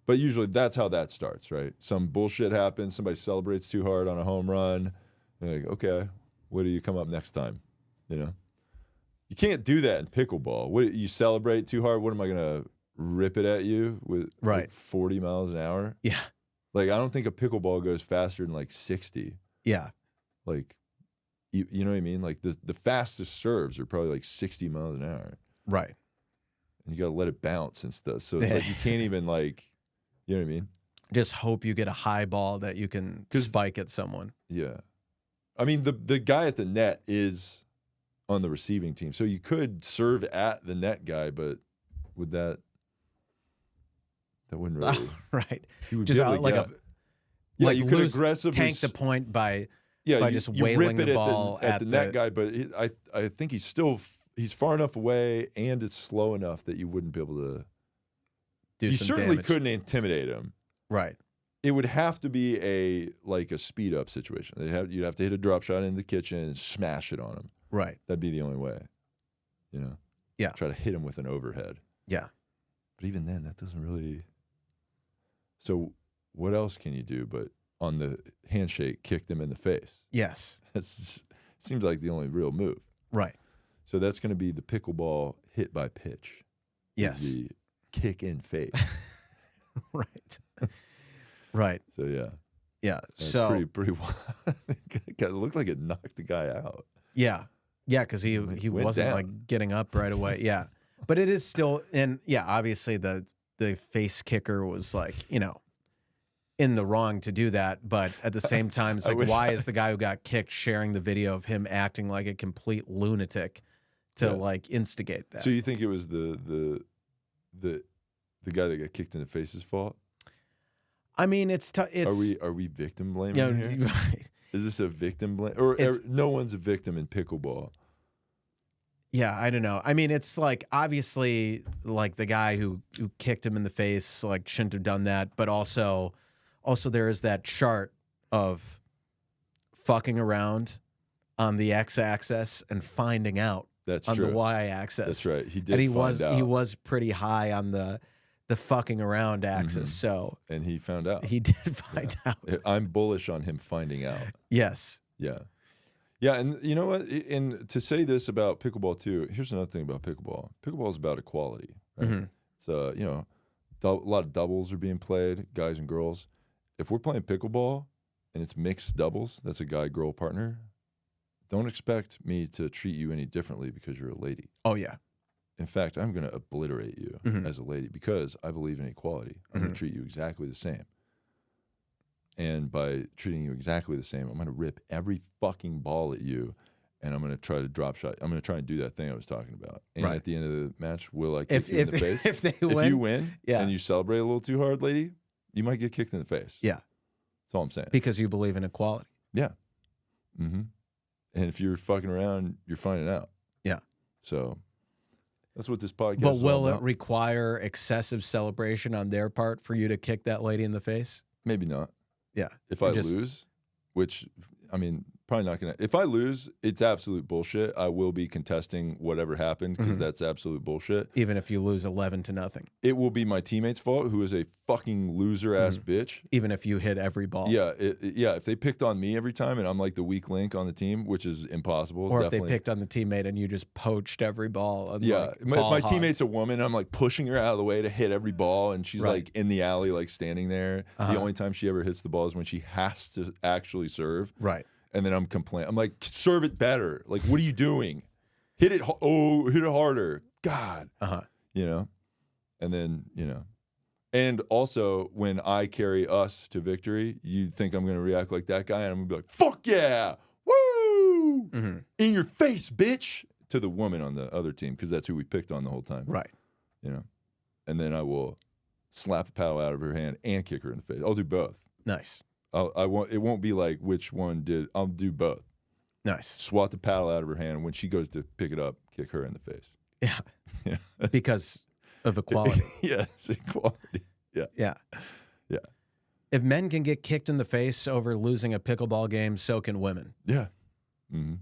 But usually that's how that starts, right? Some bullshit happens. Somebody celebrates too hard on a home run. And you're like, okay, what do you come up next time? You know? You can't do that in pickleball. What, you celebrate too hard? What am I going to rip it at you with like 40 miles an hour? Yeah. Like, I don't think a pickleball goes faster than like 60. Yeah. Like, you know what I mean? Like the fastest serves are probably like 60 miles an hour. Right. And you got to let it bounce and stuff. So it's like you can't even like, you know what I mean? Just hope you get a high ball that you can spike at someone. Yeah. I mean, the guy at the net is on the receiving team. So you could serve at the net guy, but would that wouldn't really. Right. He would just be able to like get, like you could lose, aggressively tank the point by just you wailing rip the it ball at the net guy, but I think he's far enough away and it's slow enough that you wouldn't be able to do you some certainly damage. couldn't intimidate him. Right. It would have to be a speed up situation. You'd have to hit a drop shot in the kitchen and smash it on him. Right. That'd be the only way. You know? Yeah. Try to hit him with an overhead. Yeah. But even then, that doesn't really. So what else can you do but on the handshake, kick them in the face? Yes. Seems like the only real move. Right. So that's going to be the pickleball hit by pitch. Yes. The kick in face. Right. Right. So yeah. Yeah. That's So pretty wild. It looked like it knocked the guy out. yeah, because he went wasn't down. like getting up right away. Yeah, but it is still, and yeah, obviously the face kicker was like, you know, in the wrong to do that, but at the same time, it's like, why is the guy who got kicked sharing the video of him acting like a complete lunatic to like instigate that? So you think it was the guy that got kicked in the face's fault? I mean, it's Are we victim blaming yeah, here? right. Is this a victim blame? Or no one's a victim in pickleball? Yeah, I don't know. I mean, it's like obviously like the guy who kicked him in the face like shouldn't have done that, but also there is that chart of fucking around on the x-axis and finding out That's on true. the y-axis. That's right. He did And he find out. he was pretty high on the fucking around axis, so And he found out. he did find out. I'm bullish on him finding out. Yes. Yeah. Yeah, and you know what? And to say this about pickleball too, here's another thing about pickleball. Pickleball is about equality. Right? It's you know, a lot of doubles are being played, guys and girls. If we're playing pickleball and it's mixed doubles, that's a guy-girl partner, don't expect me to treat you any differently because you're a lady. Oh yeah. In fact, I'm going to obliterate you as a lady because I believe in equality. I'm going to treat you exactly the same. And by treating you exactly the same, I'm going to rip every fucking ball at you, and I'm going to try to drop shot. I'm going to try and do that thing I was talking about. And at the end of the match, will I kick you in the face? If If you win and you celebrate a little too hard, lady, you might get kicked in the face. Yeah. That's all I'm saying. Because you believe in equality. Yeah. Mm-hmm. And if you're fucking around, you're finding out. Yeah. So that's what this podcast But is will all it about. require excessive celebration on their part for you to kick that lady in the face? Maybe not. Yeah. If I lose, which, I mean, probably not going to. If I lose, it's absolute bullshit. I will be contesting whatever happened because that's absolute bullshit. Even if you lose 11-0. It will be my teammate's fault, who is a fucking loser-ass bitch. Even if you hit every ball. Yeah, yeah. If they picked on me every time and I'm like the weak link on the team, which is impossible. Or definitely. if they picked on the teammate and you just poached every ball. And Yeah, like, if my teammate's a woman, I'm like pushing her out of the way to hit every ball, and she's like in the alley, like standing there. The only time she ever hits the ball is when she has to actually serve. Right. And then I'm complaining. I'm like, serve it better. Like, what are you doing? Hit it. Hit it harder. God. You know. And then and also when I carry us to victory, you think I'm going to react like that guy, and I'm going to be like, fuck yeah, woo, in your face, bitch, to the woman on the other team because that's who we picked on the whole time. Right. You know. And then I will slap the paddle out of her hand and kick her in the face. I'll do both. Nice. I won't. It won't be like which one did. I'll do both. Nice. Swat the paddle out of her hand. When she goes to pick it up, kick her in the face. Yeah. Because of equality. Yes, equality. Yeah. Yeah. Yeah. If men can get kicked in the face over losing a pickleball game, so can women. Yeah. Mm-hmm.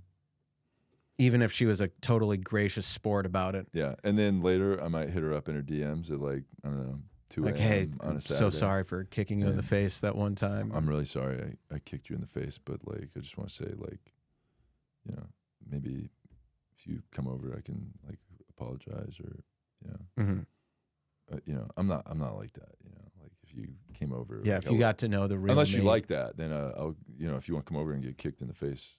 Even if she was a totally gracious sport about it. Yeah. And then later, I might hit her up in her DMs at like, I don't know, 2 Like, a.m. hey, on a I'm Saturday. so sorry for kicking you in the face that one time. I'm really sorry I kicked you in the face, but like I just want to say, like, you know, maybe if you come over, I can like apologize, or you know, I'm not like that, you know, like if you came over, Yeah, like, if you got to know the real unless you me. like that, then I'll, you know, if you want to come over and get kicked in the face,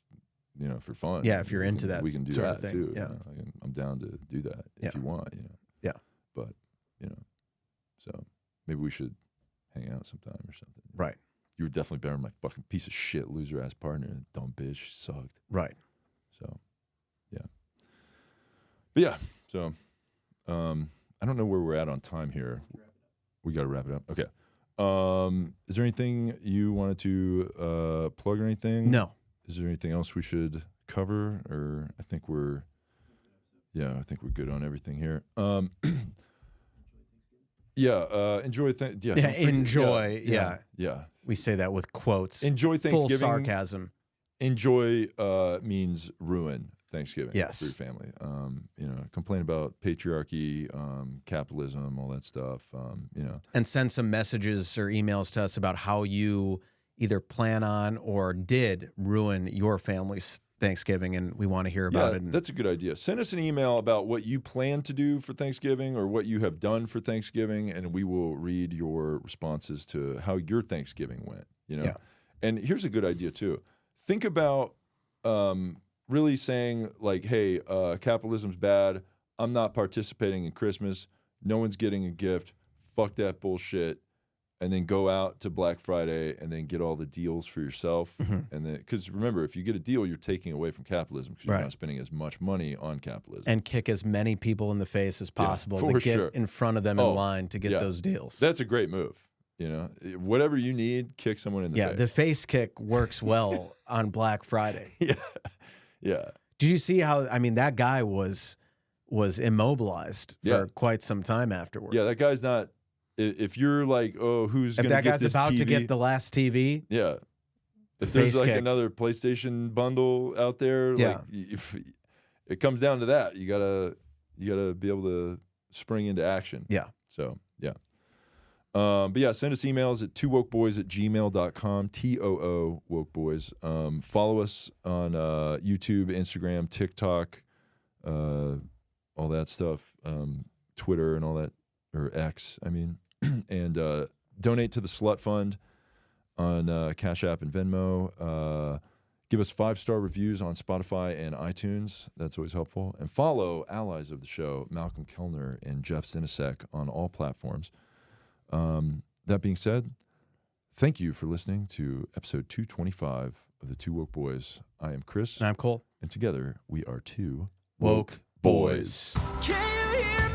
you know, for fun. Yeah, if you're into that we can do sort that of thing, too. yeah. You know? I'm down to do that if you want, you know. Yeah. But, you know, so maybe we should hang out sometime or something. Right. You were definitely better than my fucking piece of shit loser ass partner. Dumb bitch. She sucked. Right. So, yeah. But yeah, so I don't know where we're at on time here. We got to wrap it up. Okay. Is there anything you wanted to plug or anything? No. Is there anything else we should cover? Or I think we're good on everything here. Enjoy. Enjoy. Yeah. We say that with quotes. Enjoy Thanksgiving. Full sarcasm. Enjoy means ruin Thanksgiving Yes. for your family. You know, complain about patriarchy, capitalism, all that stuff. You know, And send some messages or emails to us about how you either plan on or did ruin your family's Thanksgiving, and we want to hear about it. And that's a good idea. Send us an email about what you plan to do for Thanksgiving or what you have done for Thanksgiving, and we will read your responses to how your Thanksgiving went. You know, And here's a good idea too. Think about really saying like, hey, capitalism's bad. I'm not participating in Christmas. No one's getting a gift. Fuck that bullshit. And then go out to Black Friday and then get all the deals for yourself. And then, because remember, if you get a deal, you're taking away from capitalism because you're not spending as much money on capitalism. And kick as many people in the face as possible to get in front of them in line to get those deals. That's a great move. You know, whatever you need, kick someone in the face. Yeah, the face kick works well on Black Friday. Yeah. Did you see how? I mean, that guy was immobilized for quite some time afterward. Yeah, that guy's not. If you're like, oh, who's going to get this If that guy's about TV? to get the last TV, yeah. If there's like another PlayStation bundle out there, like if it comes down to that, you gotta be able to spring into action. Yeah. So yeah. But yeah, send us emails at TooWokeBoys@gmail.com. TOO Wokeboys. Follow us on YouTube, Instagram, TikTok, all that stuff, Twitter and all that, or X, I mean. And donate to the Slut Fund on Cash App and Venmo. Give us 5-star reviews on Spotify and iTunes. That's always helpful. And follow allies of the show, Malcolm Kellner and Jeff Zinasek, on all platforms. That being said, thank you for listening to episode 225 of the Two Woke Boys. I am Chris. And I'm Cole. And together we are Two Woke Boys. Can you hear me?